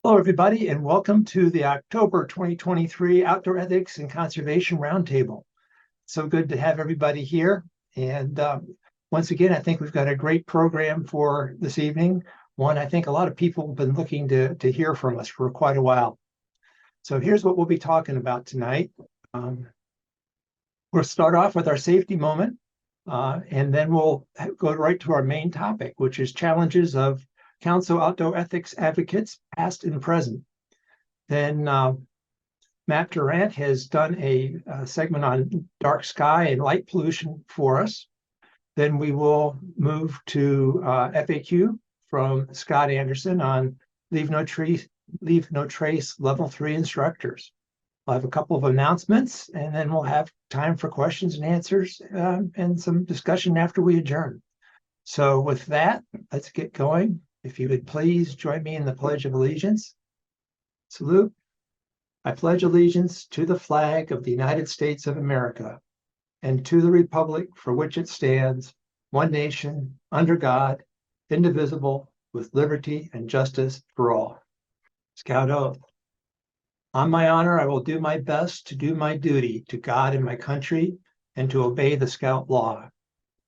Hello, everybody, and welcome to the October 2023 Outdoor Ethics and Conservation Roundtable. So good to have everybody here. And once again, I think we've got a great program for this evening. One I think a lot of people have been looking to hear from us for quite a while. So here's what we'll be talking about tonight. We'll start off with our safety moment, and then we'll go right to our main topic, which is challenges of Council Outdoor Ethics Advocates, past and present. Then Matt Durant has done a segment on dark sky and light pollution for us. Then we will move to FAQ from Scott Anderson on Leave No Trace Level 3 instructors. I'll have a couple of announcements, and then we'll have time for questions and answers and some discussion after we adjourn. So with that, let's get going. If you would please join me in the Pledge of Allegiance. Salute. I pledge allegiance to the flag of the United States of America and to the republic for which it stands, one nation, under God, indivisible, with liberty and justice for all. Scout oath. On my honor, I will do my best to do my duty to God and my country and to obey the Scout law,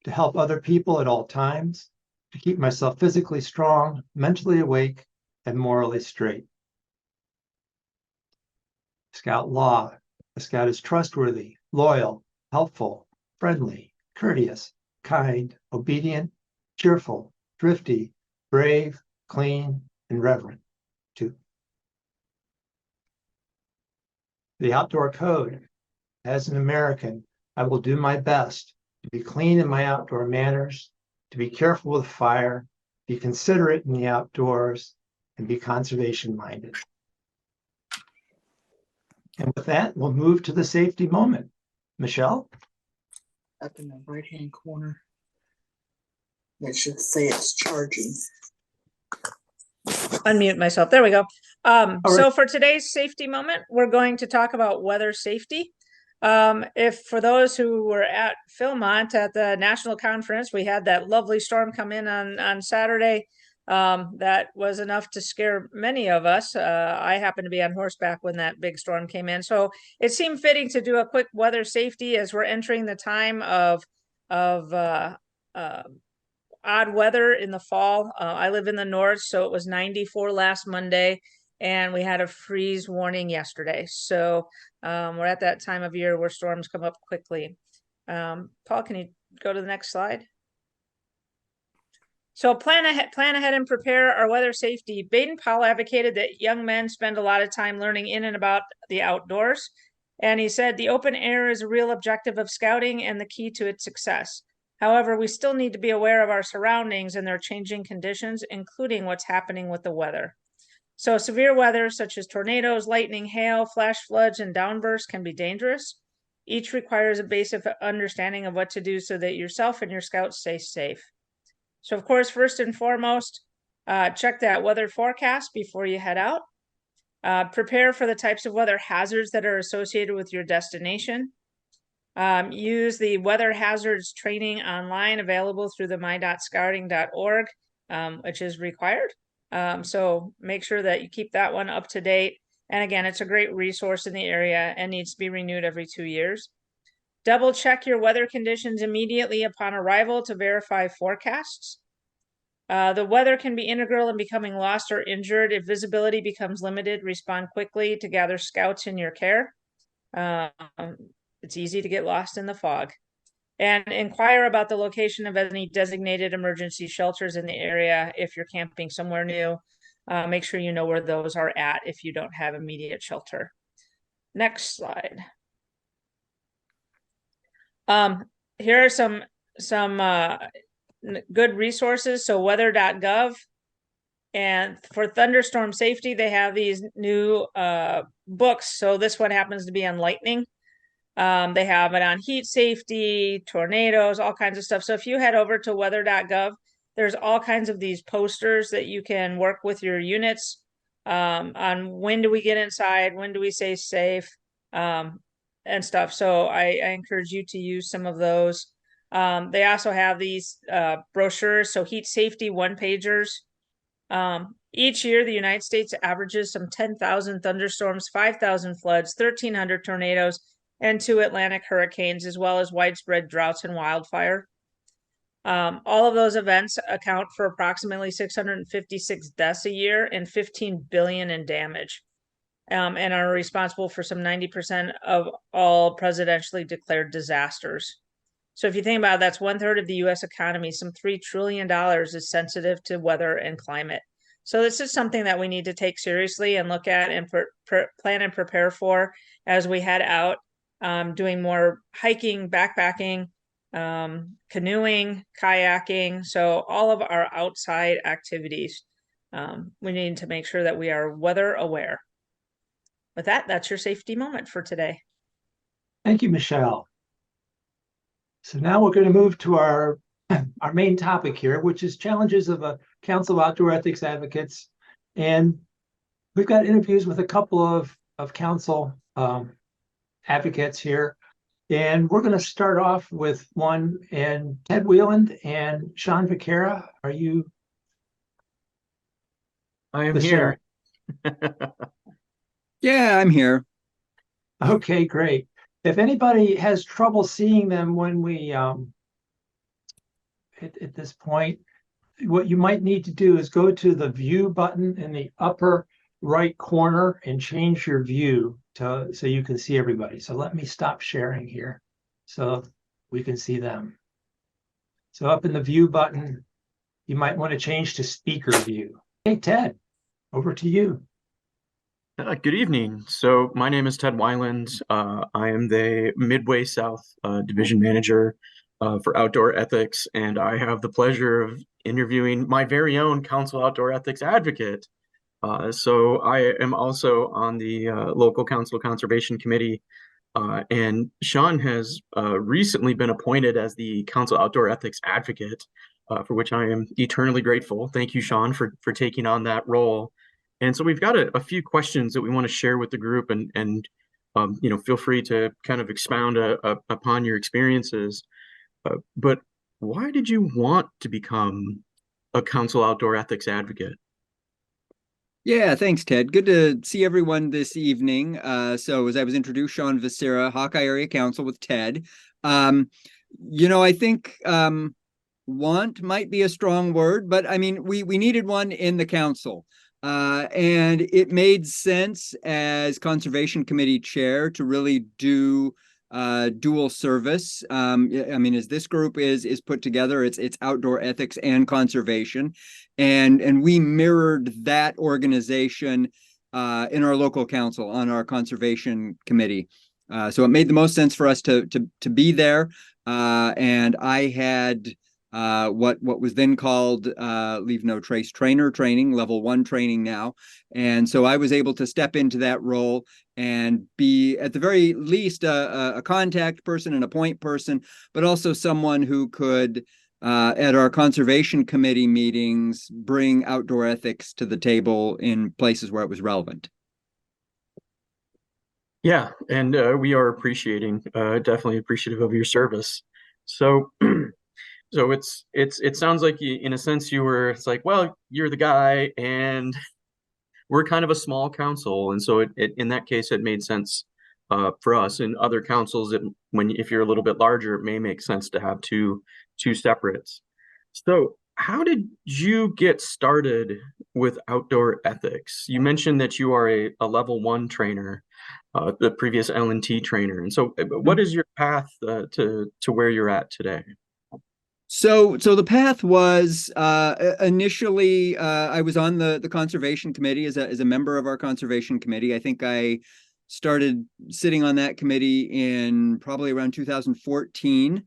to help other people at all times, to keep myself physically strong, mentally awake, and morally straight. Scout law. A Scout is trustworthy, loyal, helpful, friendly, courteous, kind, obedient, cheerful, thrifty, brave, clean, and reverent. 2. The Outdoor Code. As an American, I will do my best to be clean in my outdoor manners, to be careful with fire, be considerate in the outdoors, and be conservation-minded. And with that, we'll move to the safety moment. Michelle? Up in the right-hand corner. It should say it's charging. Unmute myself. There we go. So right. for today's safety moment, we're going to talk about weather safety. If for those who were at Philmont at the national conference, we had that lovely storm come in on Saturday. That was enough to scare many of us. I happened to be on horseback when that big storm came in. So it seemed fitting to do a quick weather safety as we're entering the time of odd weather in the fall. I live in the north, so it was 94 last Monday, and we had a freeze warning yesterday. So we're at that time of year where storms come up quickly. Paul, can you go to the next slide? So plan ahead and prepare our weather safety. Baden-Powell advocated that young men spend a lot of time learning in and about the outdoors. And he said the open air is a real objective of scouting and the key to its success. However, we still need to be aware of our surroundings and their changing conditions, including what's happening with the weather. So severe weather such as tornadoes, lightning, hail, flash floods, and downbursts can be dangerous. Each requires a basic understanding of what to do so that yourself and your scouts stay safe. So of course, first and foremost, check that weather forecast before you head out. Prepare for the types of weather hazards that are associated with your destination. Use the weather hazards training online available through the my.scouting.org, which is required. So make sure that you keep that one up to date. And again, it's a great resource in the area and needs to be renewed every 2 years. Double check your weather conditions immediately upon arrival to verify forecasts. The weather can be integral in becoming lost or injured. If visibility becomes limited, respond quickly to gather scouts in your care. It's easy to get lost in the fog. And inquire about the location of any designated emergency shelters in the area if you're camping somewhere new. Make sure you know where those are at if you don't have immediate shelter. Next slide. Here are some good resources. So weather.gov, and for thunderstorm safety, they have these new books. So this one happens to be on lightning. They have it on heat safety, tornadoes, all kinds of stuff. So if you head over to weather.gov, there's all kinds of these posters that you can work with your units on when do we get inside, when do we stay safe, and stuff. So I encourage you to use some of those. They also have these brochures, so heat safety one-pagers Each year, the United States averages some 10,000 thunderstorms, 5,000 floods, 1,300 tornadoes, and 2 Atlantic hurricanes, as well as widespread droughts and wildfire. All of those events account for approximately 656 deaths a year and 15 billion in damage, and are responsible for some 90% of all presidentially declared disasters. So if you think about it, that's 1/3 of the US economy, some $3 trillion is sensitive to weather and climate. So this is something that we need to take seriously and look at and plan and prepare for as we head out, doing more hiking, backpacking, canoeing, kayaking. So all of our outside activities, we need to make sure that we are weather aware. With that, that's your safety moment for today. Thank you, Michelle. So now we're going to move to our main topic here, which is challenges of a Council of Outdoor Ethics Advocates. And we've got interviews with a couple of council advocates here. And we're going to start off with one, and Ted Wieland and Sean Vaquera, are you? I am here. Yeah, I'm here. Okay, great. If anybody has trouble seeing them when we, at this point, what you might need to do is go to the view button in the upper right corner and change your view so you can see everybody. So let me stop sharing here so we can see them. So up in the view button, you might want to change to speaker view. Hey, Ted, over to you. Good evening. So my name is Ted Weiland. I am the Midway South Division Manager for Outdoor Ethics, and I have the pleasure of interviewing my very own Council Outdoor Ethics Advocate. So I am also on the local Council Conservation Committee, and Sean has recently been appointed as the Council Outdoor Ethics Advocate, for which I am eternally grateful. Thank you, Sean, for taking on that role. And so we've got a few questions that we want to share with the group, and feel free to kind of expound upon your experiences. But why did you want to become a Council Outdoor Ethics Advocate? Yeah, thanks, Ted. Good to see everyone this evening. So as I was introduced, Sean Vaquera, Hawkeye Area Council with Ted. I think want might be a strong word, but I mean, we needed one in the council. And it made sense as Conservation Committee Chair to really do dual service. I mean, as this group is put together, it's outdoor ethics and conservation, and we mirrored that organization in our local council on our Conservation Committee. So it made the most sense for us to be there. And I had what was then called Leave No Trace Trainer training, level 1 training now. And so I was able to step into that role and be, at the very least, a contact person and a point person, but also someone who could, at our Conservation Committee meetings, bring outdoor ethics to the table in places where it was relevant. Yeah, and we are definitely appreciative of your service. So So it sounds like in a sense it's like, well, you're the guy and we're kind of a small council. And so in that case, it made sense for us. In other councils, if you're a little bit larger, it may make sense to have two separates. So how did you get started with outdoor ethics? You mentioned that you are a level 1 trainer, the previous L&T trainer. And so what is your path to where you're at today? So the path was initially I was on the Conservation Committee as a member of our Conservation Committee. I think I started sitting on that committee in probably around 2014,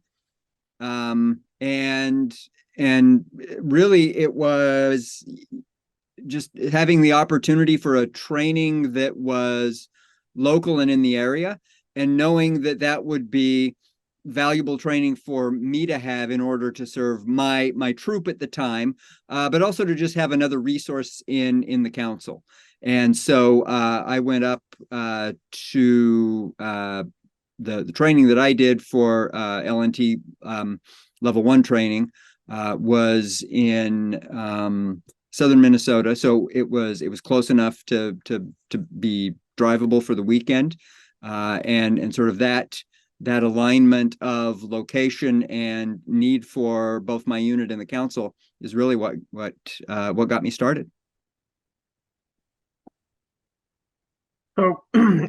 and really it was just having the opportunity for a training that was local and in the area, and knowing that would be valuable training for me to have in order to serve my troop at the time, but also to just have another resource in the council. And so I went up to the training that I did for L&T level 1 training was in southern Minnesota, so it was close enough to be drivable for the weekend, and sort of that alignment of location and need for both my unit and the council is really what got me started. So,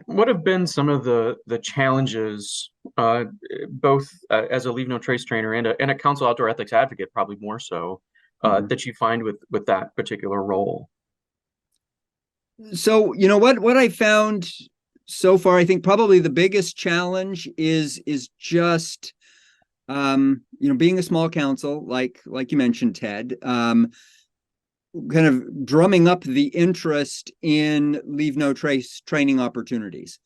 what have been some of the challenges, both as a Leave No Trace trainer and a council outdoor ethics advocate, probably more so, that you find with that particular role? So, what I found so far, I think probably the biggest challenge is just being a small council, like you mentioned, Ted. Kind of drumming up the interest in Leave No Trace training opportunities.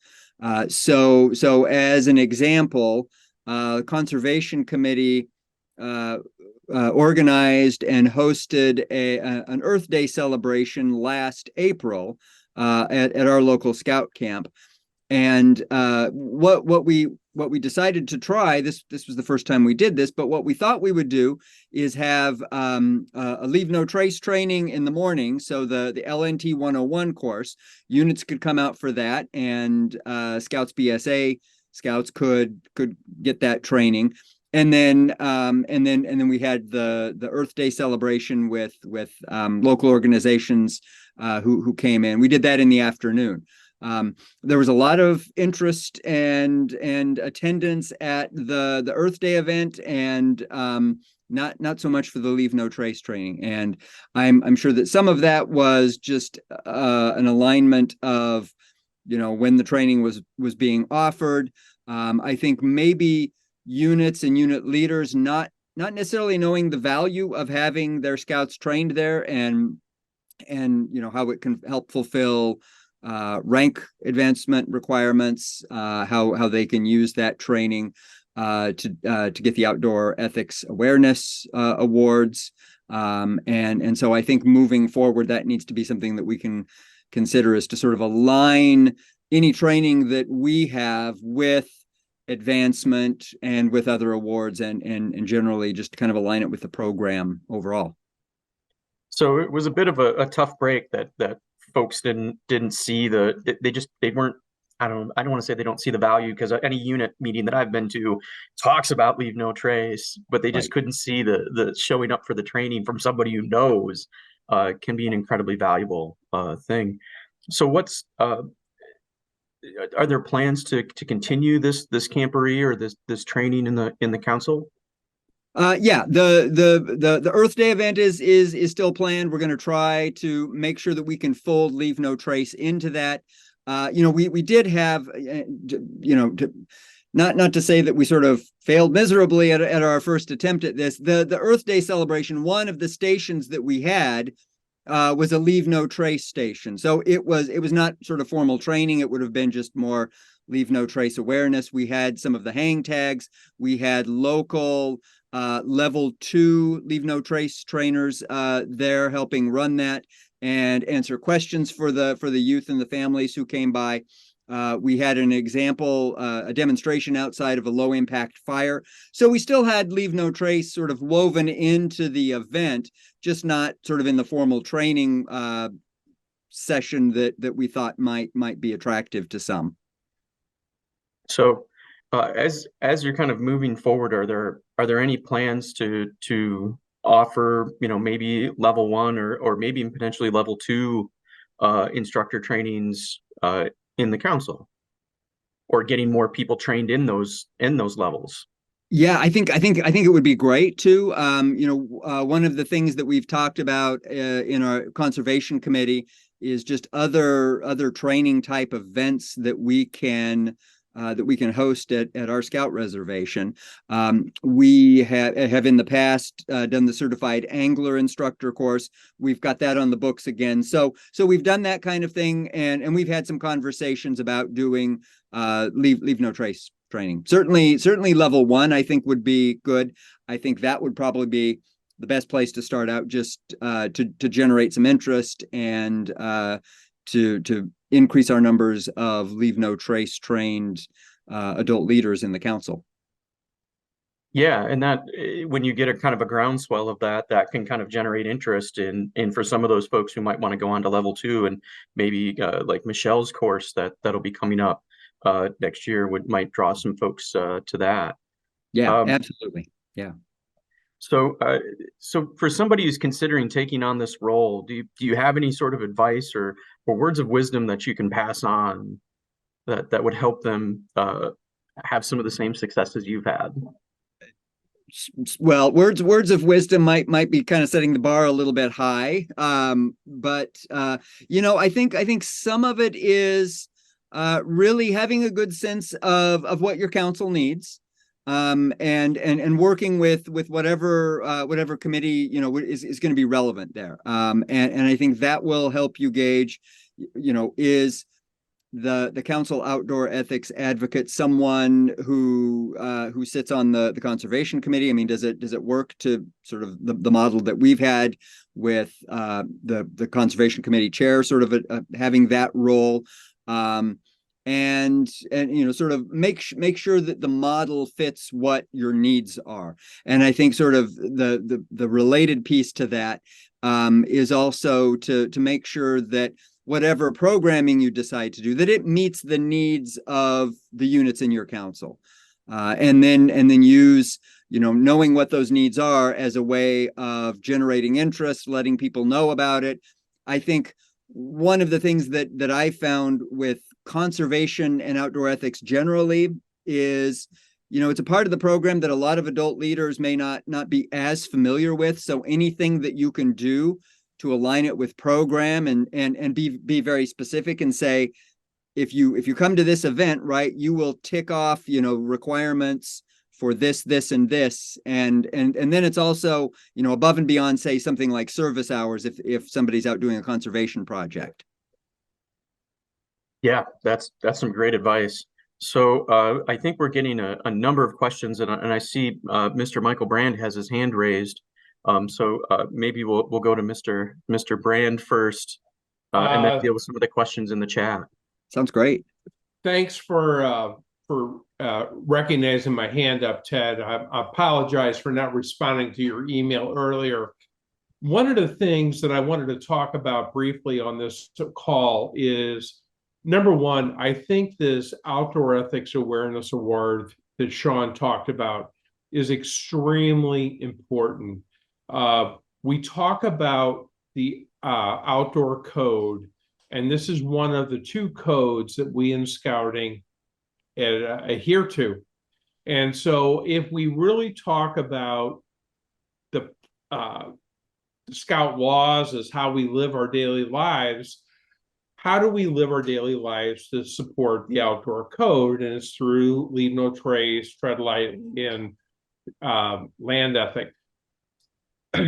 So as an example, Conservation Committee organized and hosted an Earth Day celebration last April at our local scout camp. And what we decided to try, this was the first time we did this, but what we thought we would do is have a Leave No Trace training in the morning. So the LNT 101 course, units could come out for that, and Scouts BSA scouts could get that training. And then we had the Earth Day celebration with local organizations who came in. We did that in the afternoon. There was a lot of interest and attendance at the Earth Day event, and not so much for the Leave No Trace training. And I'm sure that some of that was just an alignment of when the training was being offered. I think maybe units and unit leaders not necessarily knowing the value of having their scouts trained there, and how it can help fulfill rank advancement requirements, how they can use that training to get the Outdoor Ethics Awareness Awards. And so I think moving forward, that needs to be something that we can consider, is to sort of align any training that we have with advancement and with other awards, and generally just kind of align it with the program overall. So it was a bit of a tough break that folks didn't see they weren't, I don't want to say they don't see the value, because any unit meeting that I've been to talks about Leave No Trace, but they just couldn't see the showing up for the training from somebody who knows can be an incredibly valuable thing. So are there plans to continue this camporee or this training in the council? Yeah, the Earth Day event is still planned. We're going to try to make sure that we can fold Leave No Trace into that. We did have, not to say that we sort of failed miserably at our first attempt at this. The Earth Day celebration, one of the stations that we had was a Leave No Trace station. So it was not sort of formal training. It would have been just more Leave No Trace awareness. We had some of the hang tags. We had local level 2 Leave No Trace trainers there helping run that and answer questions for the youth and the families who came by. We had an example, a demonstration outside of a low impact fire. So we still had Leave No Trace sort of woven into the event, just not sort of in the formal training session that we thought might be attractive to some. So as you're kind of moving forward, are there any plans to offer, maybe level 1 or maybe potentially level 2 instructor trainings in the council, or getting more people trained in those levels? Yeah, I think it would be great too. One of the things that we've talked about in our conservation committee is just other training type events that we can host at our scout reservation. We have in the past done the certified angler instructor course. We've got that on the books again. So we've done that kind of thing, and we've had some conversations about doing Leave No Trace training. Certainly level 1, I think, would be good. I think that would probably be the best place to start out, just to generate some interest and to increase our numbers of Leave No Trace trained adult leaders in the council. Yeah, and that when you get a kind of a groundswell of that, that can kind of generate interest in for some of those folks who might want to go on to level 2, and maybe like Michelle's course that'll be coming up next year might draw some folks to that. Yeah, Um, absolutely. Yeah. so for somebody who's considering taking on this role, do you have any sort of advice or words of wisdom that you can pass on that would help them have some of the same successes you've had? Well, words of wisdom might be kind of setting the bar a little bit high. But I think some of it is really having a good sense of what your council needs. And working with whatever committee is going to be relevant there. And I think that will help you gauge, is the council outdoor ethics advocate someone who sits on the conservation committee? I mean, does it work to sort of the model that we've had with the conservation committee chair sort of having that role? And sort of make sure that the model fits what your needs are. And I think sort of the related piece to that is also to make sure that whatever programming you decide to do, that it meets the needs of the units in your council, and then use knowing what those needs are as a way of generating interest, letting people know about it. I think one of the things that I found with conservation and outdoor ethics generally is, it's a part of the program that a lot of adult leaders may not be as familiar with. So anything that you can do to align it with program and be very specific and say, if you come to this event, right, you will tick off, requirements for this, and this, and then it's also, above and beyond, say something like service hours if somebody's out doing a conservation project. Yeah, that's some great advice. So I think we're getting a number of questions, and I see Mr. Michael Brand has his hand raised. So maybe we'll go to Mr. Brand first, and then deal with some of the questions in the chat. Sounds great. Thanks for recognizing my hand up, Ted. I apologize for not responding to your email earlier. One of the things that I wanted to talk about briefly on this call is, number one, I think this Outdoor Ethics Awareness Award that Sean talked about is extremely important. We talk about the outdoor code, and this is one of the 2 codes that we in scouting adhere to. And so if we really talk about the scout laws as how we live our daily lives, how do we live our daily lives to support the outdoor code? And it's through leave no trace, tread lightly, and land ethic.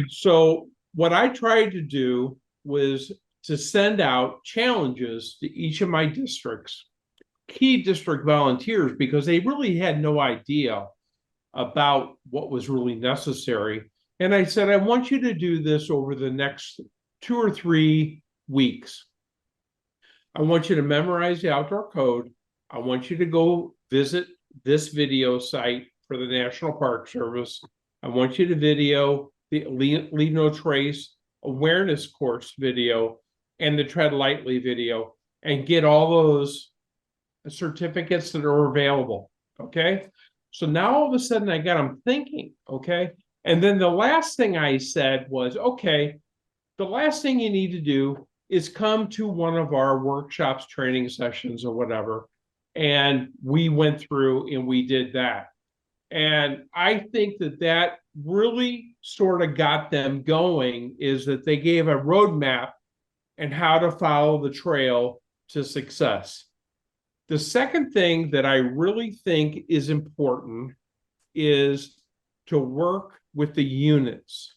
So what I tried to do was to send out challenges to each of my districts, key district volunteers, because they really had no idea about what was really necessary. And I said, I want you to do this over the next 2 or 3 weeks. I want you to memorize the outdoor code. I want you to go visit this video site for the National Park Service. I want you to video the Leave No Trace awareness course video and the Tread Lightly video, and get all those certificates that are available. Okay. So now all of a sudden I got them thinking. Okay. And then the last thing I said was, okay, the last thing you need to do is come to one of our workshops, training sessions, or whatever. And we went through and we did that. And I think that really sort of got them going, is that they gave a roadmap and how to follow the trail to success. The second thing that I really think is important is to work with the units.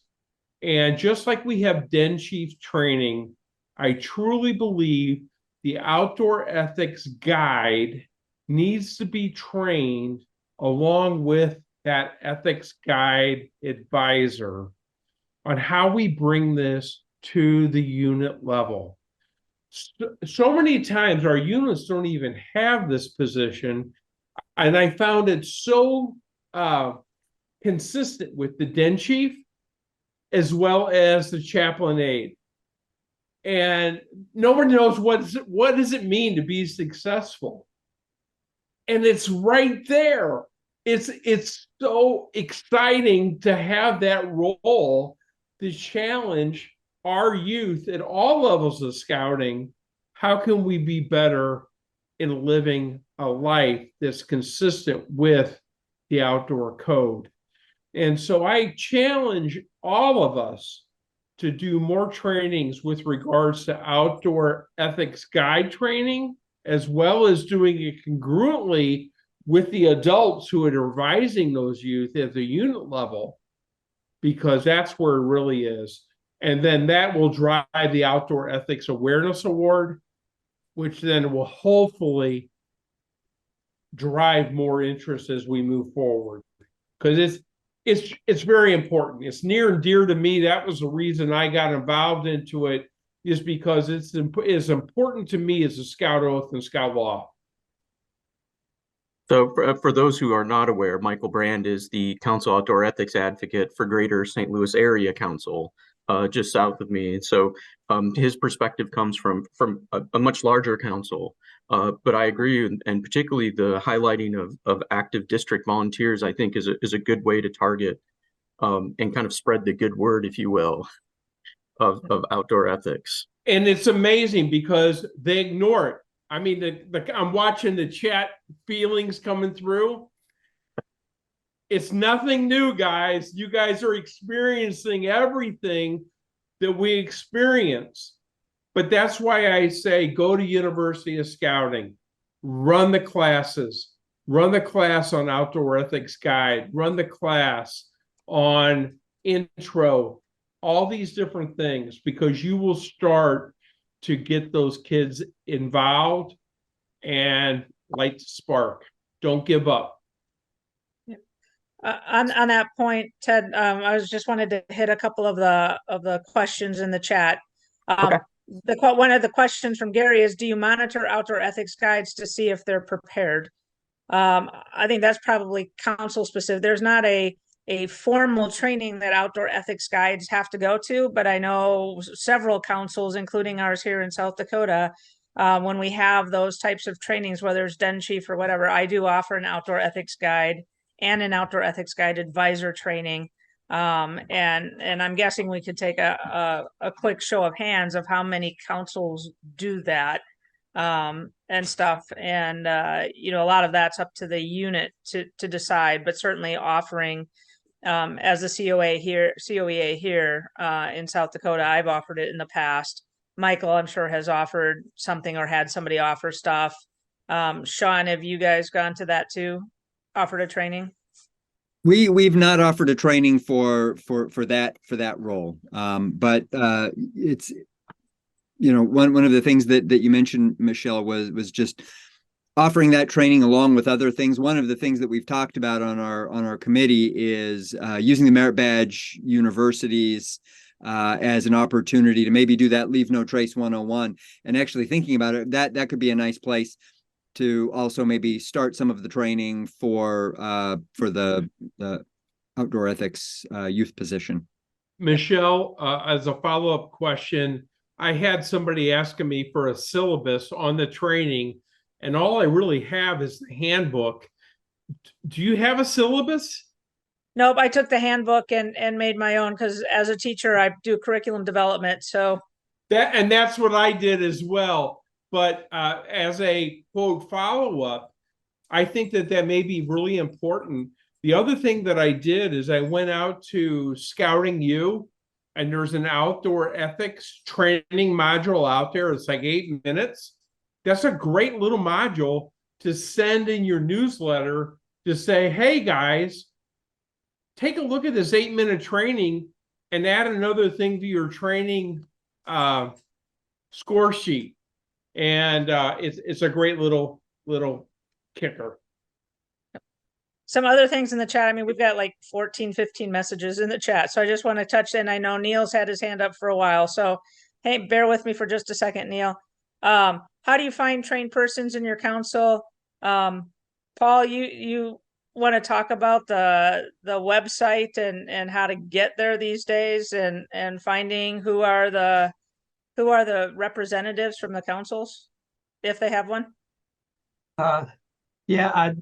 And just like we have Den Chief training, I truly believe the outdoor ethics guide needs to be trained along with that ethics guide advisor on how we bring this to the unit level. So many times our units don't even have this position. And I found it so consistent with the den chief as well as the chaplain aide. And no one knows what does it mean to be successful. And it's right there. It's so exciting to have that role to challenge our youth at all levels of scouting. How can we be better in living a life that's consistent with the outdoor code? And so I challenge all of us to do more trainings with regards to outdoor ethics guide training, as well as doing it congruently with the adults who are advising those youth at the unit level, because that's where it really is. And then that will drive the Outdoor Ethics Awareness Award, which then will hopefully drive more interest as we move forward. Because it's very important. It's near and dear to me. That was the reason I got involved into it, is because it's as important to me as the Scout Oath and Scout Law. So for those who are not aware, Michael Brand is the Council Outdoor Ethics Advocate for Greater St. Louis Area Council, just south of me. So his perspective comes from a much larger council. But I agree, and particularly the highlighting of active district volunteers, I think is a good way to target and kind of spread the good word, if you will, of outdoor ethics. And it's amazing because they ignore it. I mean, I'm watching the chat feelings coming through. It's nothing new, guys. You guys are experiencing everything that we experience. But that's why I say go to University of Scouting, run the classes, run the class on Outdoor Ethics Guide, run the class on intro, all these different things, because you will start to get those kids involved and light the spark. Don't give up. On that point, Ted, I was just wanted to hit a couple of the questions in the chat. Okay. One of the questions from Gary is, do you monitor outdoor ethics guides to see if they're prepared? I think that's probably council specific. There's not a formal training that outdoor ethics guides have to go to, but I know several councils, including ours here in South Dakota, when we have those types of trainings, whether it's den chief or whatever, I do offer an outdoor ethics guide and an outdoor ethics guide advisor training. And I'm guessing we could take a quick show of hands of how many councils do that and stuff. And you know, a lot of that's up to the unit to decide, but certainly offering as a COEA here in South Dakota, I've offered it in the past. Michael, I'm sure, has offered something or had somebody offer stuff. Sean, have you guys gone to that too? Offered a training? We've not offered a training for that role. But it's, you know, one of the things that you mentioned, Michelle, was just offering that training along with other things. One of the things that we've talked about on our committee is using the merit badge universities as an opportunity to maybe do that Leave No Trace 101. And actually thinking about it, that could be a nice place to also maybe start some of the training for the outdoor ethics youth position. Michelle, as a follow-up question, I had somebody asking me for a syllabus on the training, and all I really have is the handbook. Do you have a syllabus? Nope, I took the handbook and made my own, because as a teacher, I do curriculum development. So that's what I did as well. But as a quote follow-up, I think that may be really important. The other thing that I did is I went out to Scouting U, and there's an outdoor ethics training module out there. It's like 8 minutes. That's a great little module to send in your newsletter to say, hey guys, take a look at this 8-minute training and add another thing to your training score sheet. And it's a great little kicker. some other things in the chat. I mean, we've got like 14, 15 messages in the chat. So I just want to touch in. I know Neil's had his hand up for a while. So, hey, bear with me for just a second, Neil. How do you find trained persons in your council? Paul, you want to talk about the website and how to get there these days and finding who are the representatives from the councils, if they have one? Yeah,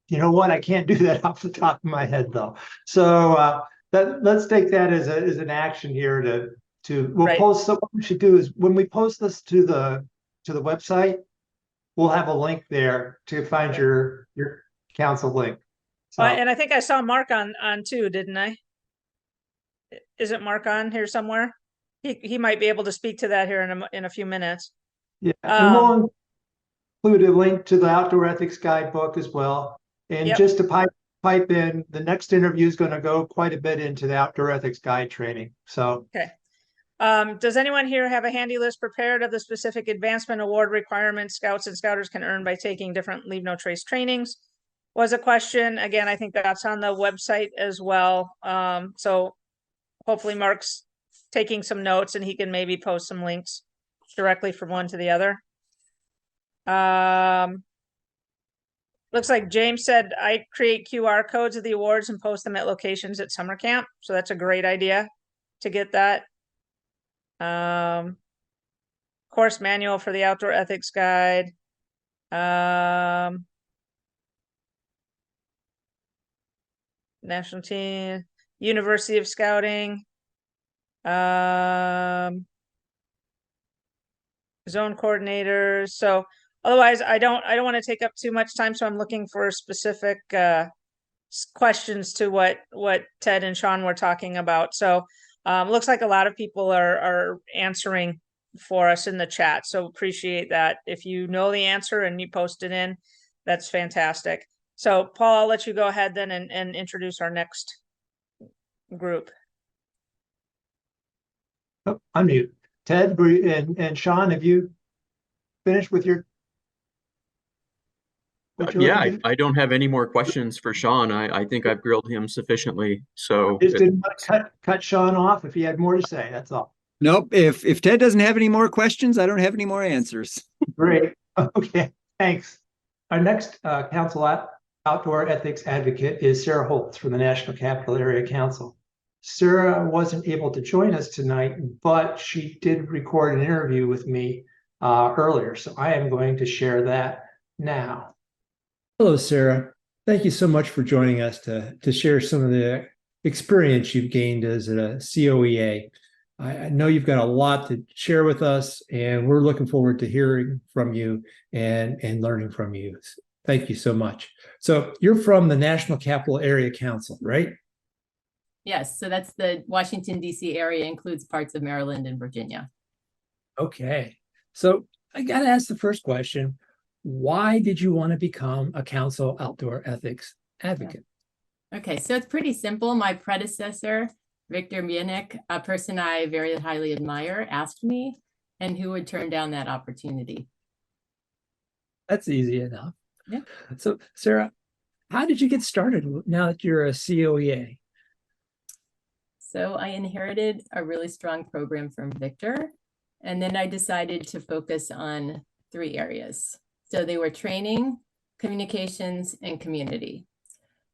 you know what? I can't do that off the top of my head though. So let's take that as an action here we'll Right. post. So what we should do is when we post this to the website, we'll have a link there to find your council link. So And I think I saw Mark on too, didn't I? Isn't Mark on here somewhere? He might be able to speak to that here in a few minutes. yeah, and we'll include a link to the Outdoor Ethics Guidebook as well. And Yep. just to pipe in, the next interview is going to go quite a bit into the Outdoor Ethics Guide training. So Okay. Does anyone here have a handy list prepared of the specific advancement award requirements Scouts and Scouters can earn by taking different Leave No Trace trainings? Was a question. Again, I think that's on the website as well. So hopefully Mark's taking some notes and he can maybe post some links directly from one to the other. Looks like James said I create QR codes of the awards and post them at locations at summer camp. So that's a great idea to get that. Course manual for the Outdoor Ethics Guide. National team, University of Scouting. Zone coordinators. So otherwise, I don't want to take up too much time. So I'm looking for specific questions to what Ted and Sean were talking about. So looks like a lot of people are answering for us in the chat. So appreciate that. If you know the answer and you post it in, that's fantastic. So Paul, I'll let you go ahead then and introduce our next group. oh, unmute. Ted and Sean, have you finished with your? Yeah, I don't have any more questions for Sean. I think I've grilled him sufficiently. So Just didn't want to cut Sean off if he had more to say. That's all. Nope. If Ted doesn't have any more questions, I don't have any more answers. Great. Okay. Thanks. Our next council outdoor ethics advocate is Sarah Holtz from the National Capital Area Council. Sarah wasn't able to join us tonight, but she did record an interview with me earlier. So I am going to share that now. Hello, Sarah. Thank you so much for joining us to share some of the experience you've gained as a COEA. I know you've got a lot to share with us, and we're looking forward to hearing from you and learning from you. Thank you so much. So you're from the National Capital Area Council, right? Yes, so that's the Washington, D.C. area, includes parts of Maryland and Virginia. Okay. So I got to ask the first question. Why did you want to become a council outdoor ethics advocate? Okay, so it's pretty simple. My predecessor, Victor Munich, a person I very highly admire, asked me, and who would turn down that opportunity? That's easy enough. Yeah. So Sarah, how did you get started now that you're a COEA? So I inherited a really strong program from Victor, and then I decided to focus on 3 areas. So they were training, communications, and community.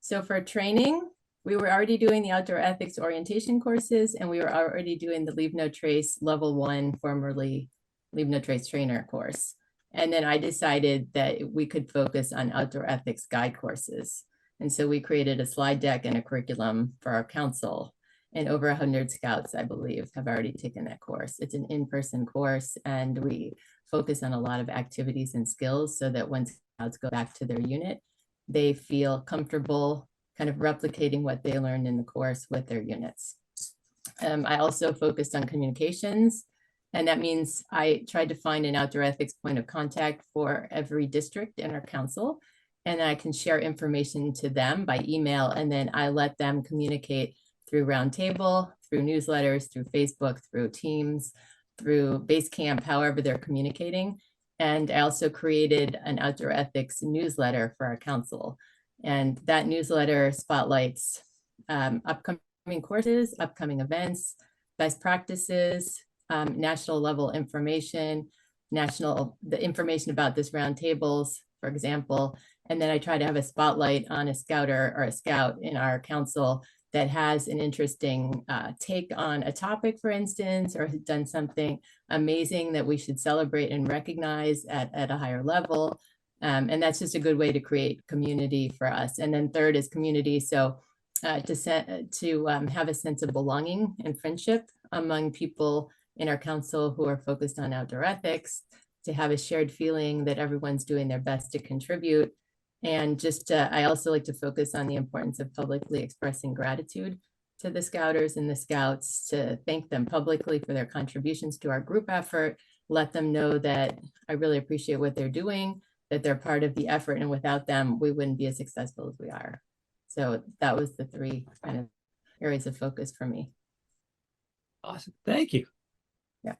So for training, we were already doing the outdoor ethics orientation courses, and we were already doing the Leave No Trace level 1, formerly Leave No Trace trainer course. And then I decided that we could focus on outdoor ethics guide courses. And so we created a slide deck and a curriculum for our council. And over 100 scouts, I believe, have already taken that course. It's an in-person course, and we focus on a lot of activities and skills so that when scouts go back to their unit, they feel comfortable kind of replicating what they learned in the course with their units. I also focused on communications, and that means I tried to find an outdoor ethics point of contact for every district in our council, and I can share information to them by email, and then I let them communicate through Roundtable, through newsletters, through Facebook, through Teams, through Basecamp, however they're communicating. And I also created an outdoor ethics newsletter for our council. And that newsletter spotlights upcoming courses, upcoming events, best practices, national level information, the information about this roundtables, for example. And then I try to have a spotlight on a scouter or a scout in our council that has an interesting take on a topic, for instance, or has done something amazing that we should celebrate and recognize at a higher level. And that's just a good way to create community for us. And then third is community. So to have a sense of belonging and friendship among people in our council who are focused on outdoor ethics, to have a shared feeling that everyone's doing their best to contribute. And just, I also like to focus on the importance of publicly expressing gratitude to the scouters and the scouts, to thank them publicly for their contributions to our group effort, let them know that I really appreciate what they're doing, that they're part of the effort, and without them, we wouldn't be as successful as we are. So that was the three kind of areas of focus for me. Awesome. Thank you. Yeah.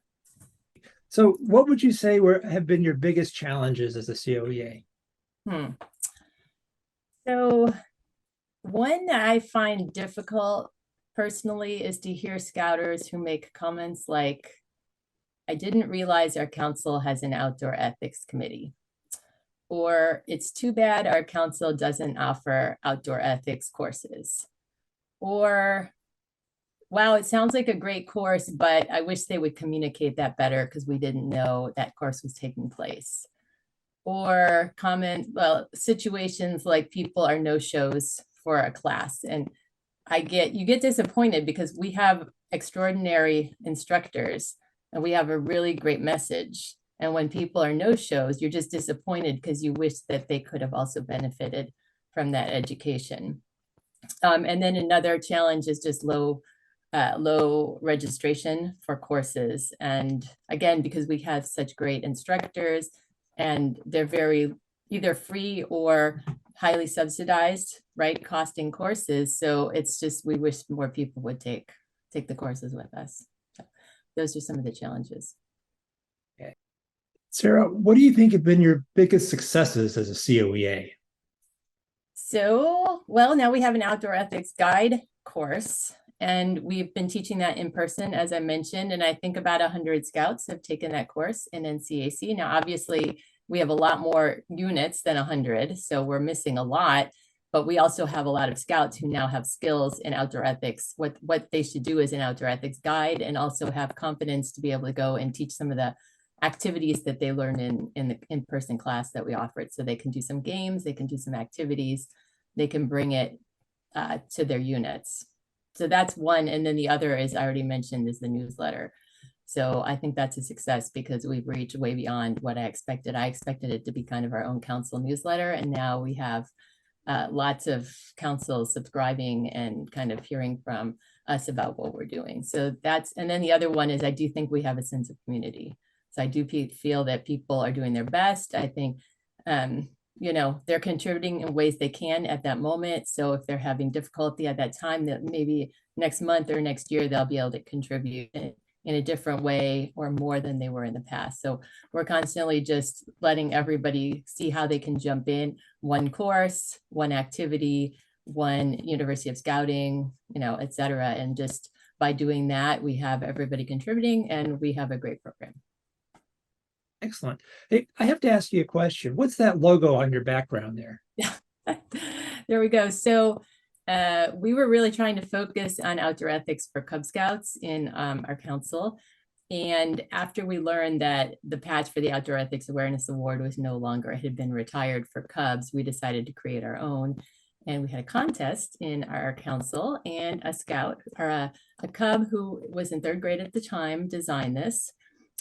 So what would you say have been your biggest challenges as a COEA? So one that I find difficult personally is to hear scouters who make comments like, I didn't realize our council has an outdoor ethics committee. Or it's too bad our council doesn't offer outdoor ethics courses. Or, wow, it sounds like a great course, but I wish they would communicate that better because we didn't know that course was taking place. Or comment, well, situations like people are no-shows for a class. And you get disappointed because we have extraordinary instructors and we have a really great message. And when people are no-shows, you're just disappointed because you wish that they could have also benefited from that education. And then another challenge is just low registration for courses. And again, because we have such great instructors and they're very either free or highly subsidized, right, costing courses. So it's just, we wish more people would take the courses with us. So those are some of the challenges. Sarah, what do you think have been your biggest successes as a COEA? So, well, now we have an outdoor ethics guide course, and we've been teaching that in person, as I mentioned, and I think about 100 scouts have taken that course in NCAC. Now, obviously, we have a lot more units than 100, so we're missing a lot, but we also have a lot of scouts who now have skills in outdoor ethics, what they should do as an outdoor ethics guide, and also have confidence to be able to go and teach some of the activities that they learn in the in-person class that we offered. So they can do some games, they can do some activities, they can bring it to their units. So that's one. And then the other, is I already mentioned, is the newsletter. So I think that's a success because we've reached way beyond what I expected. I expected it to be kind of our own council newsletter. And now we have lots of councils subscribing and kind of hearing from us about what we're doing. So that's, and then the other one is I do think we have a sense of community. So I do feel that people are doing their best. I think, you know, they're contributing in ways they can at that moment. So if they're having difficulty at that time, that maybe next month or next year, they'll be able to contribute in a different way or more than they were in the past. So we're constantly just letting everybody see how they can jump in one course, one activity, one University of Scouting, you know, et cetera. And just by doing that, we have everybody contributing and we have a great program. Excellent. Hey, I have to ask you a question. What's that logo on your background there? Yeah, there we go. So we were really trying to focus on outdoor ethics for Cub Scouts in our council. And after we learned that the patch for the Outdoor Ethics Awareness Award was no longer, it had been retired for Cubs, we decided to create our own. And we had a contest in our council, and a scout, or a Cub who was in 3rd grade at the time, designed this.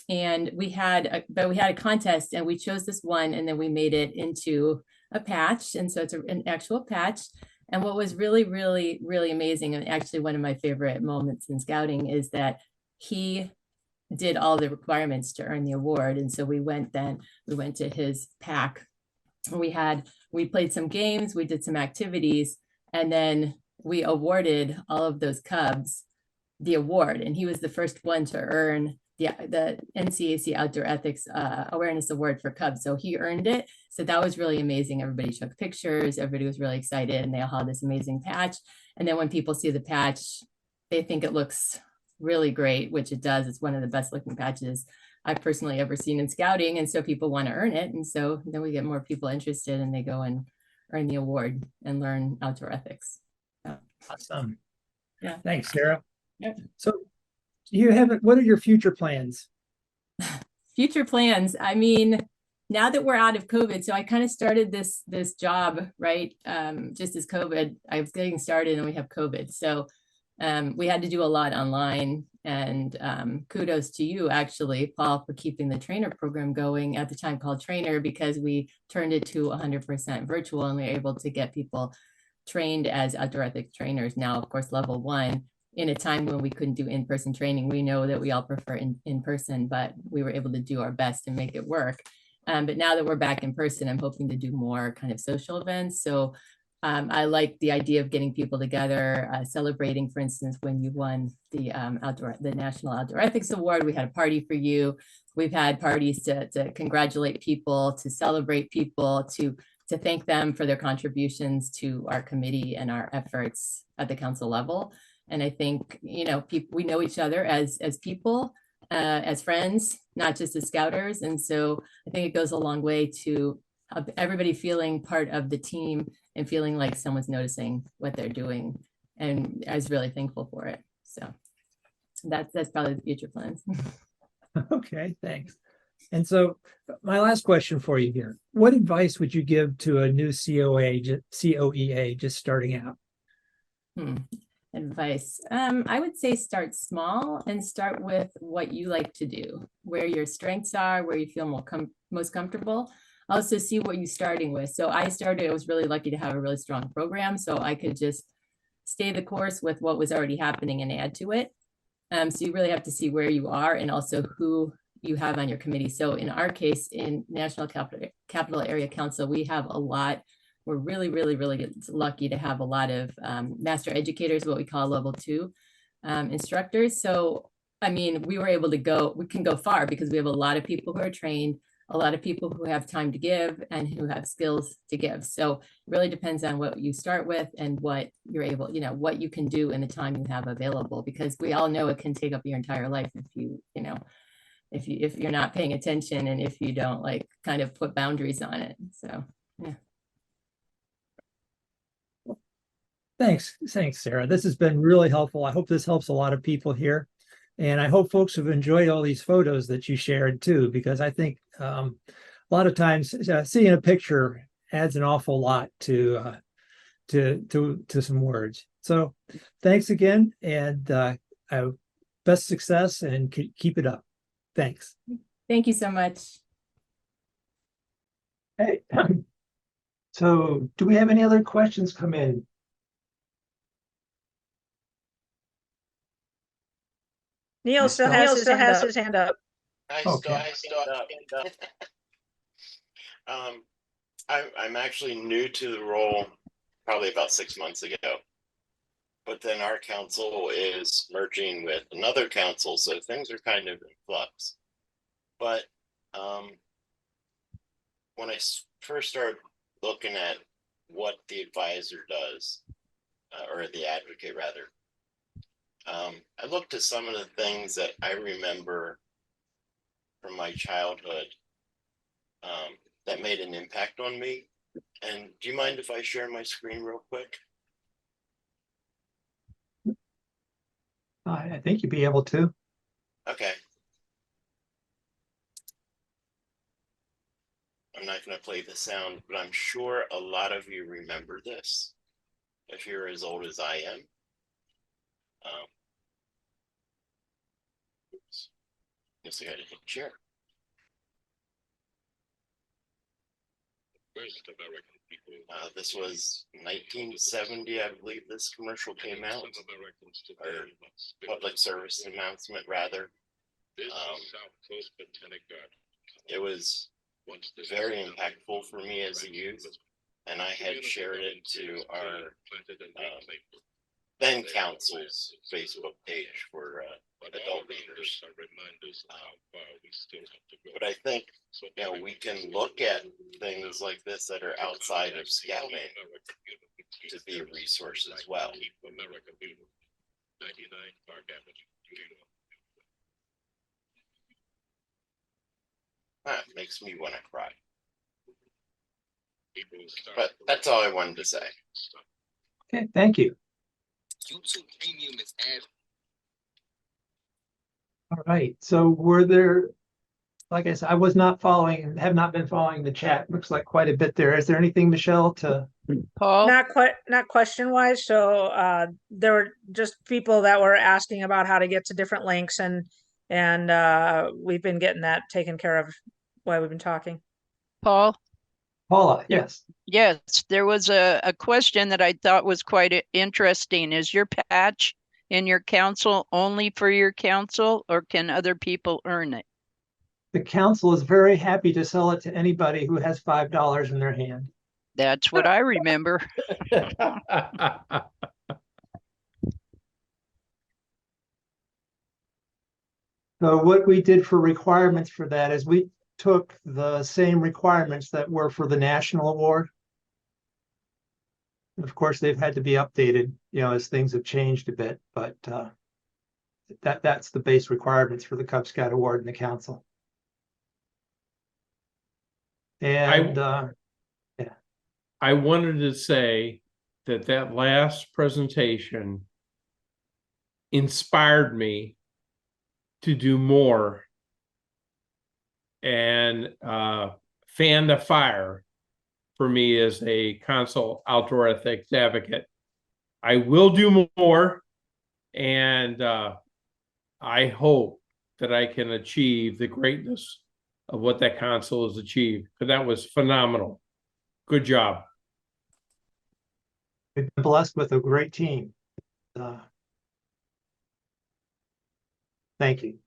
And we had a contest, and we chose this one, and then we made it into a patch. And so it's an actual patch. And what was really, really, really amazing, and actually one of my favorite moments in scouting, is that he did all the requirements to earn the award. And so we went to his pack. We played some games, we did some activities, and then we awarded all of those Cubs the award. And he was the first one to earn the NCAC Outdoor Ethics Awareness Award for Cubs. So he earned it. So that was really amazing. Everybody took pictures, everybody was really excited, and they all had this amazing patch. And then when people see the patch, they think it looks really great, which it does. It's one of the best looking patches I've personally ever seen in scouting. And so people want to earn it. And so then we get more people interested and they go and earn the award and learn outdoor ethics. Awesome. Yeah. Thanks, Sarah. Yep. So what are your future plans? Future plans. I mean, now that we're out of COVID, so I kind of started this job, right? Just as COVID, I was getting started and we have COVID. So we had to do a lot online, and kudos to you actually, Paul, for keeping the trainer program going at the time called Trainer, because we turned it to 100% virtual and we were able to get people trained as outdoor ethics trainers. Now, of course, level 1 in a time when we couldn't do in-person training. We know that we all prefer in person, but we were able to do our best and make it work. But now that we're back in person, I'm hoping to do more kind of social events. So I like the idea of getting people together, celebrating, for instance, when you won the National Outdoor Ethics Award, we had a party for you. We've had parties to congratulate people, to celebrate people, to thank them for their contributions to our committee and our efforts at the council level. And I think, you know, we know each other as people, as friends, not just as scouters. And so I think it goes a long way to everybody feeling part of the team and feeling like someone's noticing what they're doing. And I was really thankful for it. So that's probably the future plans. Okay, thanks. And so my last question for you here, what advice would you give to a new COEA just starting out? Advice. I would say start small and start with what you like to do, where your strengths are, where you feel most comfortable. Also see what you're starting with. So I was really lucky to have a really strong program, so I could just stay the course with what was already happening and add to it. So you really have to see where you are and also who you have on your committee. So in our case, in National Capital Area Council, we have a lot. We're really, really, really lucky to have a lot of master educators, what we call level 2 instructors. So, I mean, we can go far because we have a lot of people who are trained, a lot of people who have time to give and who have skills to give. So it really depends on what you start with and what you're able, you know, what you can do in the time you have available, because we all know it can take up your entire life if you're not paying attention and if you don't like kind of put boundaries on it. So, yeah. Thanks, Sarah. This has been really helpful. I hope this helps a lot of people here. And I hope folks have enjoyed all these photos that you shared too, because I think a lot of times seeing a picture adds an awful lot to some words. So thanks again, and best success, and keep it up. Thanks. Thank you so much. Hey, so do we have any other questions come in? Neil still has his hand up. Okay. I'm actually new to the role probably about 6 months ago. But then our council is merging with another council, so things are kind of in flux. But when I first started looking at what the advisor does, or the advocate rather, I looked at some of the things that I remember from my childhood that made an impact on me. And do you mind if I share my screen real quick? I think you'd be able to. Okay. I'm not going to play the sound, but I'm sure a lot of you remember this if you're as old as I am. Oops. Guess I got to hit share. This was 1970, I believe this commercial came out, or public service announcement rather. It was very impactful for me as a youth, and I had shared it to our then council's Facebook page for adult leaders. But I think, you know, we can look at things like this that are outside of scouting to be a resource as well. makes me want to cry. But that's all I wanted to say. Okay, thank you. All right, so were there, like I said, I was not following, have not been following the chat. Looks like quite a bit there. Is there anything, Michelle, to? Paul? Not question wise. So there were just people that were asking about how to get to different links, and we've been getting that taken care of while we've been talking. Paul? Paula, yes. Yes, there was a question that I thought was quite interesting. Is your patch in your council only for your council, or can other people earn it? The council is very happy to sell it to anybody who has $5 in their hand. That's what I remember. So what we did for requirements for that is we took the same requirements that were for the national award. And of course, they've had to be updated, as things have changed a bit, but that's the base requirements for the Cub Scout Award in the council. And I wanted to say that last presentation inspired me to do more and fan the fire for me as a council outdoor ethics advocate. I will do more, and I hope that I can achieve the greatness of what that council has achieved, because that was phenomenal. Good job. we've been blessed with a great team. Thank you.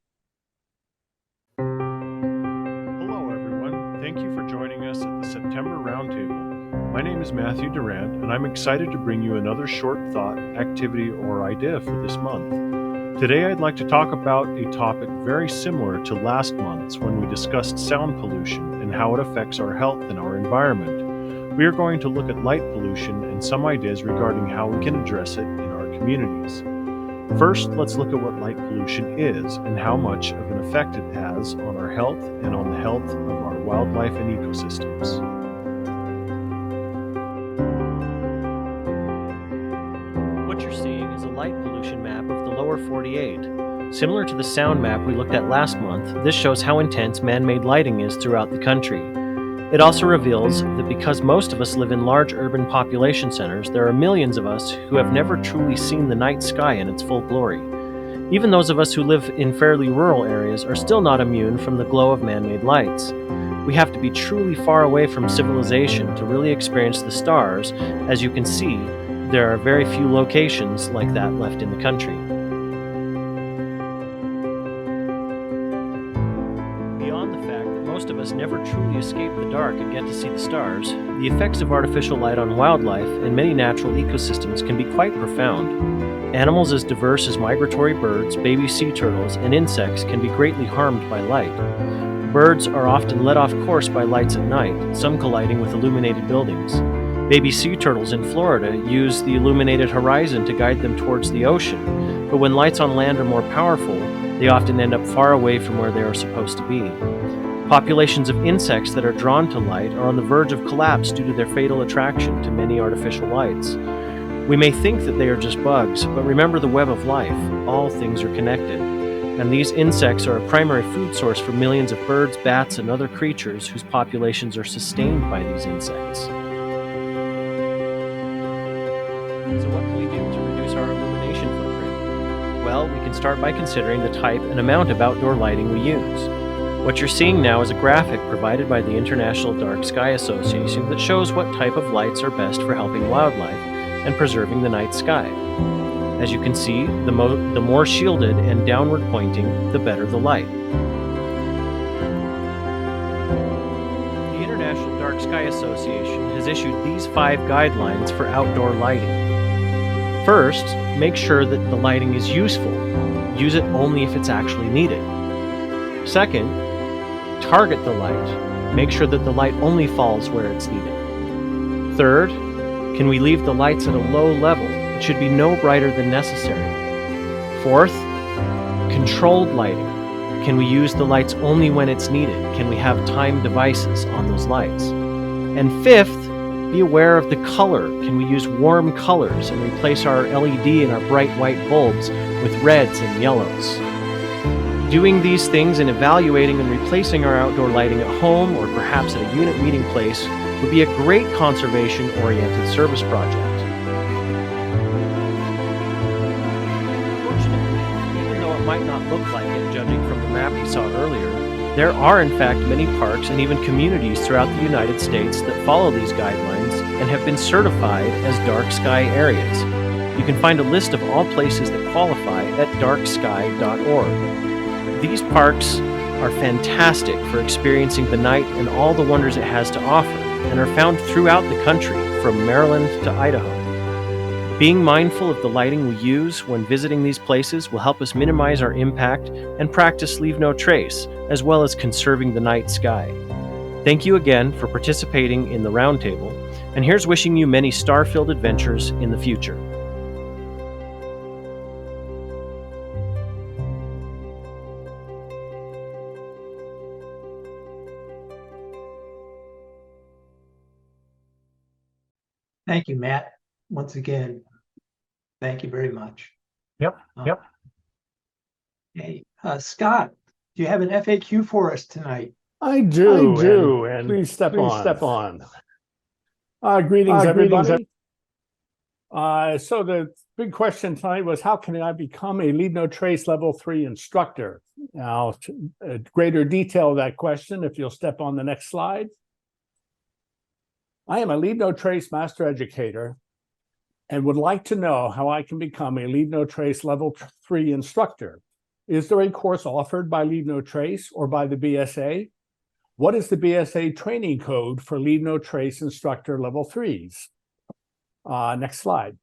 Hello, everyone. Thank you for joining us at the September Roundtable. My name is Matthew Durant, and I'm excited to bring you another short thought, activity, or idea for this month. Today, I'd like to talk about a topic very similar to last month's when we discussed sound pollution and how it affects our health and our environment. We are going to look at light pollution and some ideas regarding how we can address it in our communities. First, let's look at what light pollution is and how much of an effect it has on our health and on the health of our wildlife and ecosystems. What you're seeing is a light pollution map of the lower 48. Similar to the sound map we looked at last month, this shows how intense man-made lighting is throughout the country. It also reveals that because most of us live in large urban population centers, there are millions of us who have never truly seen the night sky in its full glory. Even those of us who live in fairly rural areas are still not immune from the glow of man-made lights. We have to be truly far away from civilization to really experience the stars. As you can see, there are very few locations like that left in the country. Beyond the fact that most of us never truly escape the dark and get to see the stars, the effects of artificial light on wildlife and many natural ecosystems can be quite profound. Animals as diverse as migratory birds, baby sea turtles, and insects can be greatly harmed by light. Birds are often led off course by lights at night, some colliding with illuminated buildings. Baby sea turtles in Florida use the illuminated horizon to guide them towards the ocean, but when lights on land are more powerful, they often end up far away from where they are supposed to be. Populations of insects that are drawn to light are on the verge of collapse due to their fatal attraction to many artificial lights. We may think that they are just bugs, but remember the web of life. All things are connected. And these insects are a primary food source for millions of birds, bats, and other creatures whose populations are sustained by these insects. So what can we do to reduce our illumination footprint? Well, we can start by considering the type and amount of outdoor lighting we use. What you're seeing now is a graphic provided by the International Dark Sky Association that shows what type of lights are best for helping wildlife and preserving the night sky. As you can see, the more shielded and downward pointing, the better the light. The International Dark Sky Association has issued these 5 guidelines for outdoor lighting. First, make sure that the lighting is useful. Use it only if it's actually needed. Second, target the light. Make sure that the light only falls where it's needed. Third, can we leave the lights at a low level? It should be no brighter than necessary. Fourth, controlled lighting. Can we use the lights only when it's needed? Can we have timed devices on those lights? And fifth, be aware of the color. Can we use warm colors and replace our LED and our bright white bulbs with reds and yellows? Doing these things and evaluating and replacing our outdoor lighting at home or perhaps at a unit meeting place would be a great conservation-oriented service project. Fortunately, even though it might not look like it, judging from the map we saw earlier, there are in fact many parks and even communities throughout the United States that follow these guidelines and have been certified as dark sky areas. You can find a list of all places that qualify at darksky.org. These parks are fantastic for experiencing the night and all the wonders it has to offer, and are found throughout the country, from Maryland to Idaho. Being mindful of the lighting we use when visiting these places will help us minimize our impact and practice leave no trace, as well as conserving the night sky. Thank you again for participating in the Roundtable, and here's wishing you many star-filled adventures in the future. Thank you, Matt. Once again, thank you very much. Yep. Okay, Scott, do you have an FAQ for us tonight? I do, and please step on. Greetings, everybody. So the big question tonight was, how can I become a Leave No Trace Level 3 instructor? Now, greater detail of that question, if you'll step on the next slide. I am a Leave No Trace Master Educator and would like to know how I can become a Leave No Trace Level 3 instructor. Is there a course offered by Leave No Trace or by the BSA? What is the BSA training code for Leave No Trace instructor level 3s? Next slide.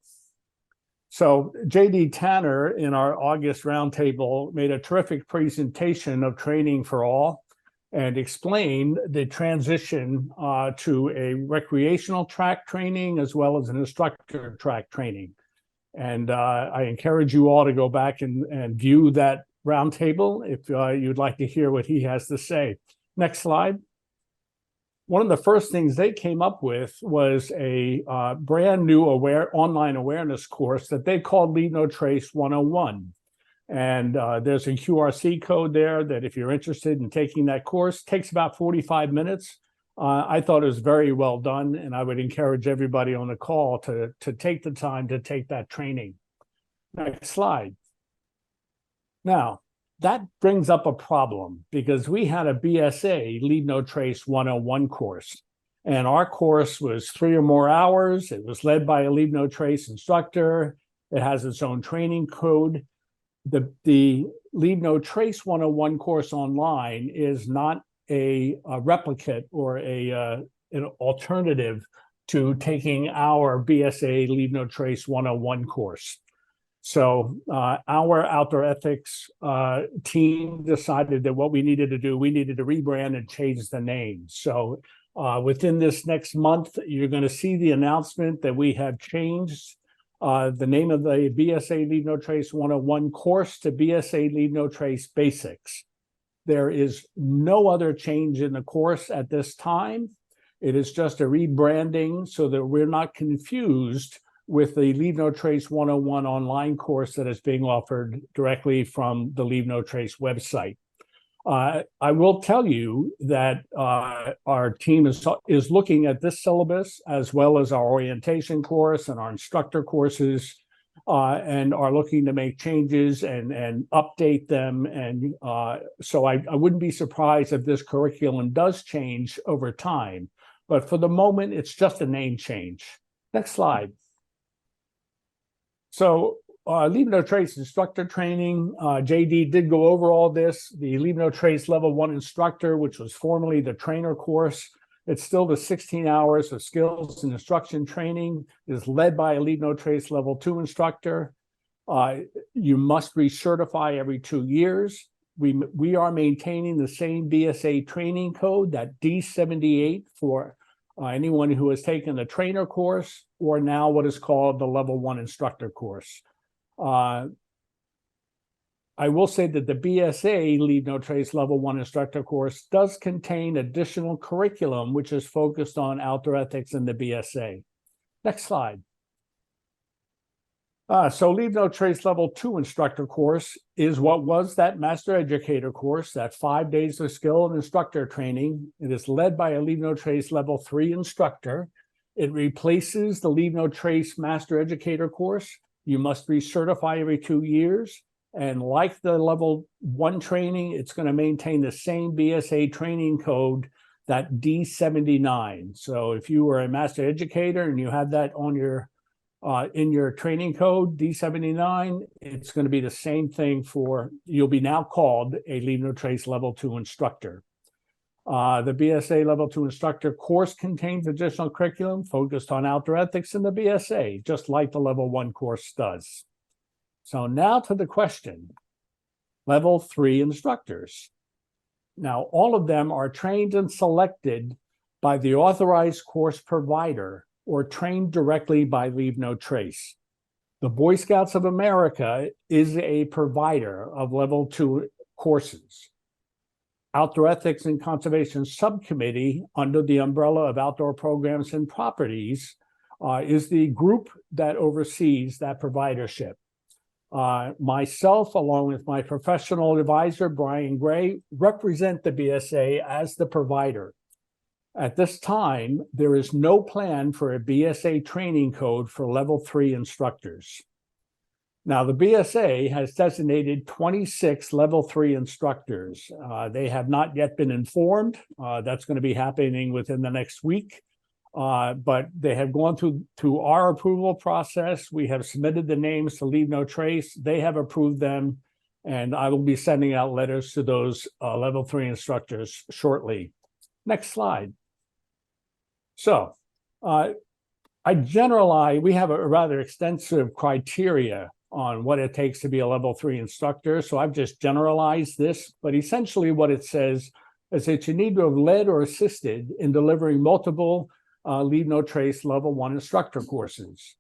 So JD Tanner in our August roundtable made a terrific presentation of training for all and explained the transition to a recreational track training as well as an instructor track training. And I encourage you all to go back and view that roundtable if you'd like to hear what he has to say. Next slide. One of the first things they came up with was a brand new online awareness course that they called Leave No Trace 101. And there's a QRC code there that if you're interested in taking that course, takes about 45 minutes. I thought it was very well done, and I would encourage everybody on the call to take the time to take that training. Next slide. Now, that brings up a problem because we had a BSA Leave No Trace 101 course, and our course was 3 or more hours. It was led by a Leave No Trace instructor. It has its own training code. The Leave No Trace 101 course online is not a replicate or an alternative to taking our BSA Leave No Trace 101 course. So our outdoor ethics team decided that what we needed to do, we needed to rebrand and change the name. So within this next month, you're going to see the announcement that we have changed the name of the BSA Leave No Trace 101 course to BSA Leave No Trace Basics. There is no other change in the course at this time. It is just a rebranding so that we're not confused with the Leave No Trace 101 online course that is being offered directly from the Leave No Trace website. I will tell you that our team is looking at this syllabus as well as our orientation course and our instructor courses and are looking to make changes and update them. And so I wouldn't be surprised if this curriculum does change over time. But for the moment, it's just a name change. Next slide. So Leave No Trace instructor training, JD did go over all this. The Leave No Trace Level 1 instructor, which was formerly the trainer course, it's still the 16 hours of skills and instruction training, is led by a Leave No Trace Level 2 instructor. You must recertify every 2 years. We are maintaining the same BSA training code, that D78 for anyone who has taken the trainer course or now what is called the Level 1 instructor course. I will say that the BSA Leave No Trace Level 1 instructor course does contain additional curriculum, which is focused on outdoor ethics in the BSA. Next slide. So Leave No Trace Level 2 instructor course is what was that Master Educator course, that 5 days of skill and instructor training. It is led by a Leave No Trace Level 3 instructor. It replaces the Leave No Trace Master Educator course. You must recertify every 2 years. And like the level 1 training, it's going to maintain the same BSA training code, that D79. So if you were a master educator and you had that on your in your training code, D79, it's going to be the same thing for, you'll be now called a Leave No Trace Level 2 instructor. The BSA Level 2 instructor course contains additional curriculum focused on outdoor ethics in the BSA, just like the Level 1 course does. So now to the question, Level 3 instructors. Now, all of them are trained and selected by the authorized course provider or trained directly by Leave No Trace. The Boy Scouts of America is a provider of Level 2 courses. Outdoor Ethics and Conservation Subcommittee, under the umbrella of Outdoor Programs and Properties, is the group that oversees that providership. Myself, along with my professional advisor, Brian Gray, represent the BSA as the provider. At this time, there is no plan for a BSA training code for Level 3 instructors. Now, the BSA has designated 26 Level 3 instructors. They have not yet been informed. That's going to be happening within the next week. But they have gone through our approval process. We have submitted the names to Leave No Trace. They have approved them, and I will be sending out letters to those Level 3 instructors shortly. Next slide. So I generalize, we have a rather extensive criteria on what it takes to be a Level 3 instructor. So I've just generalized this, but essentially what it says is that you need to have led or assisted in delivering multiple Leave No Trace Level 1 instructor courses.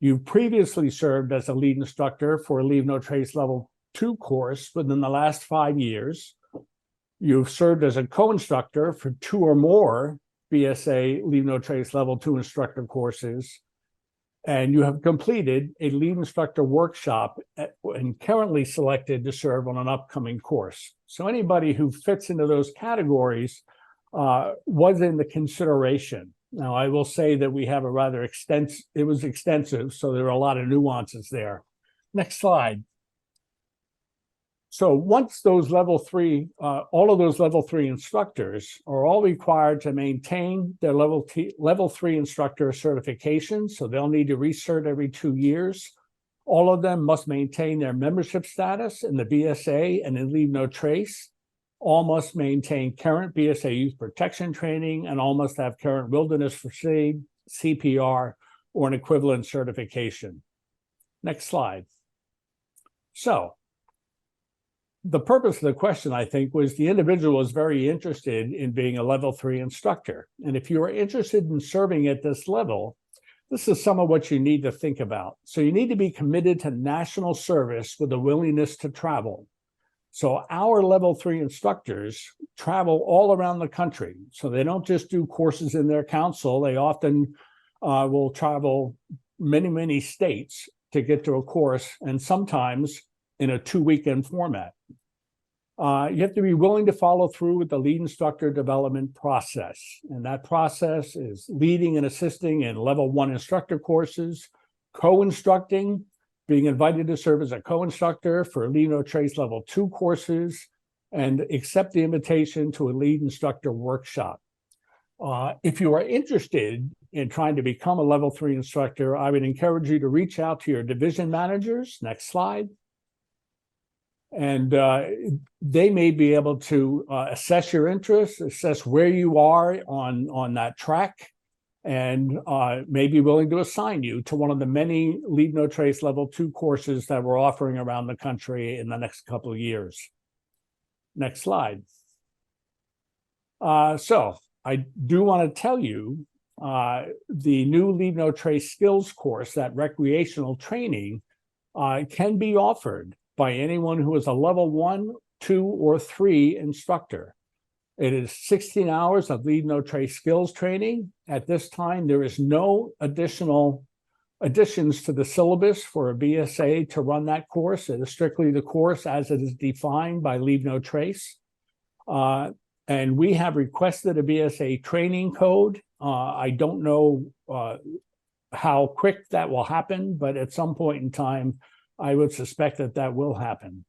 You've previously served as a lead instructor for a Leave No Trace Level 2 course within the last 5 years. You've served as a co-instructor for 2 or more BSA Leave No Trace Level 2 instructor courses, and you have completed a lead instructor workshop and currently selected to serve on an upcoming course. So anybody who fits into those categories was in the consideration. Now, I will say that we have a rather extensive, it was extensive, so there are a lot of nuances there. Next slide. So once those Level 3, all of those Level 3 instructors are all required to maintain their Level 3 instructor certification, so they'll need to recert every 2 years. All of them must maintain their membership status in the BSA and in Leave No Trace. All must maintain current BSA youth protection training, and all must have current wilderness first aid, CPR, or an equivalent certification. Next slide. So the purpose of the question, I think, was the individual was very interested in being a Level 3 instructor. And if you are interested in serving at this level, this is some of what you need to think about. So you need to be committed to national service with a willingness to travel. So our Level 3 instructors travel all around the country. So they don't just do courses in their council. They often will travel many, many states to get to a course, and sometimes in a 2-weekend format. You have to be willing to follow through with the lead instructor development process. And that process is leading and assisting in Level 1 instructor courses, co-instructing, being invited to serve as a co-instructor for Leave No Trace Level 2 courses, and accept the invitation to a lead instructor workshop. If you are interested in trying to become a Level 3 instructor, I would encourage you to reach out to your division managers. Next slide. And they may be able to assess your interests, assess where you are on that track, and may be willing to assign you to one of the many Leave No Trace Level 2 courses that we're offering around the country in the next couple of years. Next slide. So I do want to tell you the new Leave No Trace skills course, that recreational training, can be offered by anyone who is a level 1, 2, or 3 instructor. It is 16 hours of Leave No Trace skills training. At this time, there is no additional additions to the syllabus for a BSA to run that course. It is strictly the course as it is defined by Leave No Trace. And we have requested a BSA training code. I don't know how quick that will happen, but at some point in time, I would suspect that that will happen.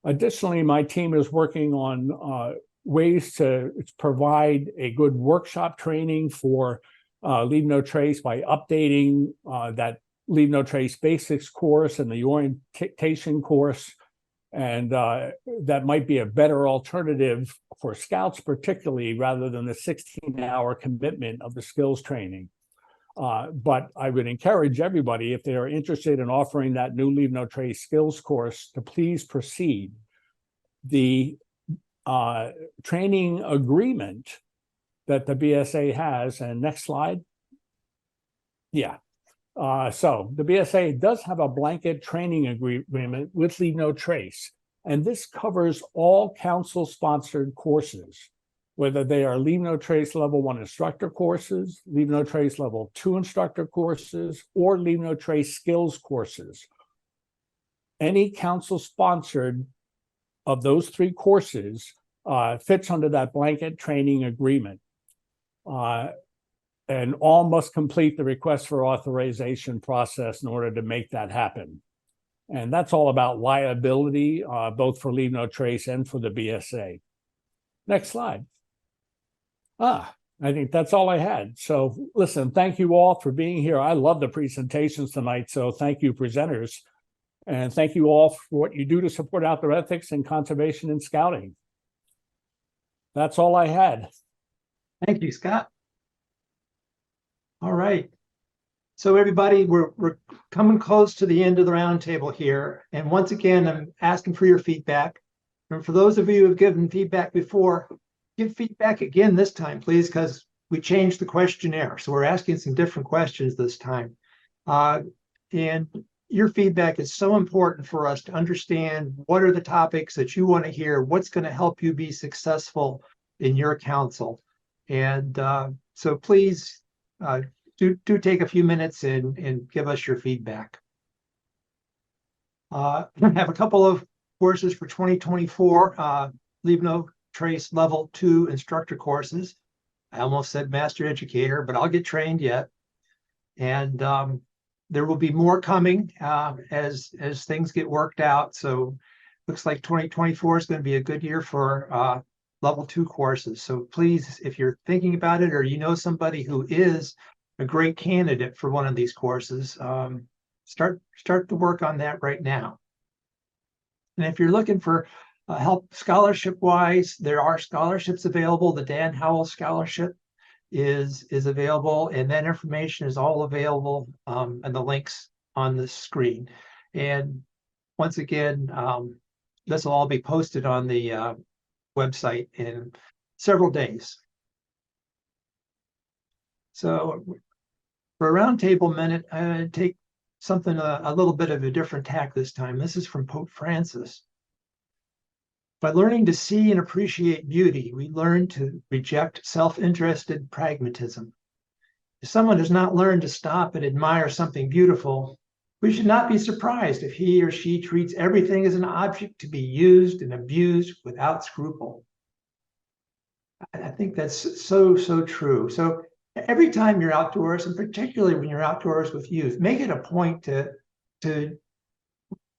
Additionally, my team is working on ways to provide a good workshop training for Leave No Trace by updating that Leave No Trace basics course and the orientation course. And that might be a better alternative for scouts, particularly, rather than the 16-hour commitment of the skills training. But I would encourage everybody, if they are interested in offering that new Leave No Trace skills course, to please proceed. The training agreement that the BSA has, and next slide. Yeah. So the BSA does have a blanket training agreement with Leave No Trace, and this covers all council-sponsored courses, whether they are Leave No Trace Level 1 instructor courses, Leave No Trace Level 2 instructor courses, or Leave No Trace skills courses. Any council-sponsored of those 3 courses fits under that blanket training agreement. And all must complete the request for authorization process in order to make that happen. And that's all about liability, both for Leave No Trace and for the BSA. Next slide. I think that's all I had. So listen, thank you all for being here. I love the presentations tonight, so thank you, presenters. And thank you all for what you do to support outdoor ethics and conservation and scouting. That's all I had. Thank you, Scott. All right. So everybody, we're coming close to the end of the roundtable here. And once again, I'm asking for your feedback. And for those of you who have given feedback before, give feedback again this time, please, because we changed the questionnaire. So we're asking some different questions this time. And your feedback is so important for us to understand what are the topics that you want to hear, what's going to help you be successful in your council. And so please do take a few minutes and give us your feedback. I have a couple of courses for 2024, Leave No Trace Level 2 instructor courses. I almost said master educator, but I'll get trained yet. And there will be more coming as things get worked out. So looks like 2024 is going to be a good year for Level 2 courses. So please, if you're thinking about it or you know somebody who is a great candidate for one of these courses, start to work on that right now. And if you're looking for help scholarship-wise, there are scholarships available. The Dan Howell Scholarship is available, and that information is all available and the links on the screen. And once again, this will all be posted on the website in several days. So for a roundtable minute, I take something a little bit of a different tack this time. This is from Pope Francis. By learning to see and appreciate beauty, we learn to reject self-interested pragmatism. If someone does not learn to stop and admire something beautiful, we should not be surprised if he or she treats everything as an object to be used and abused without scruple. I think that's so true. So every time you're outdoors, and particularly when you're outdoors with youth, make it a point to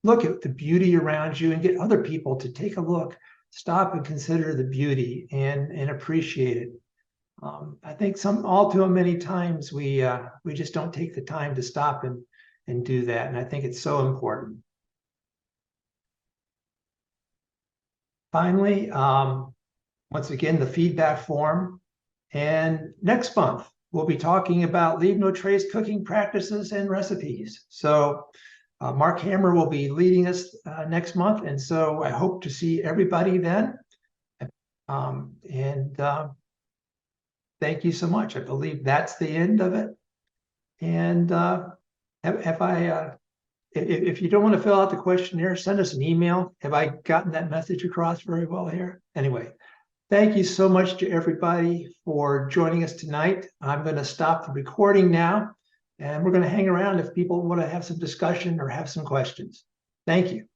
look at the beauty around you and get other people to take a look, stop and consider the beauty and appreciate it. I think all too many times we just don't take the time to stop and do that. And I think it's so important. Finally, once again, the feedback form. And next month, we'll be talking about Leave No Trace cooking practices and recipes. So Mark Hammer will be leading us next month. And so I hope to see everybody then. Thank you so much. I believe that's the end of it. And have I if you don't want to fill out the questionnaire, send us an email. Have I gotten that message across very well here? Anyway, thank you so much to everybody for joining us tonight. I'm going to stop the recording now, and we're going to hang around if people want to have some discussion or have some questions. Thank you.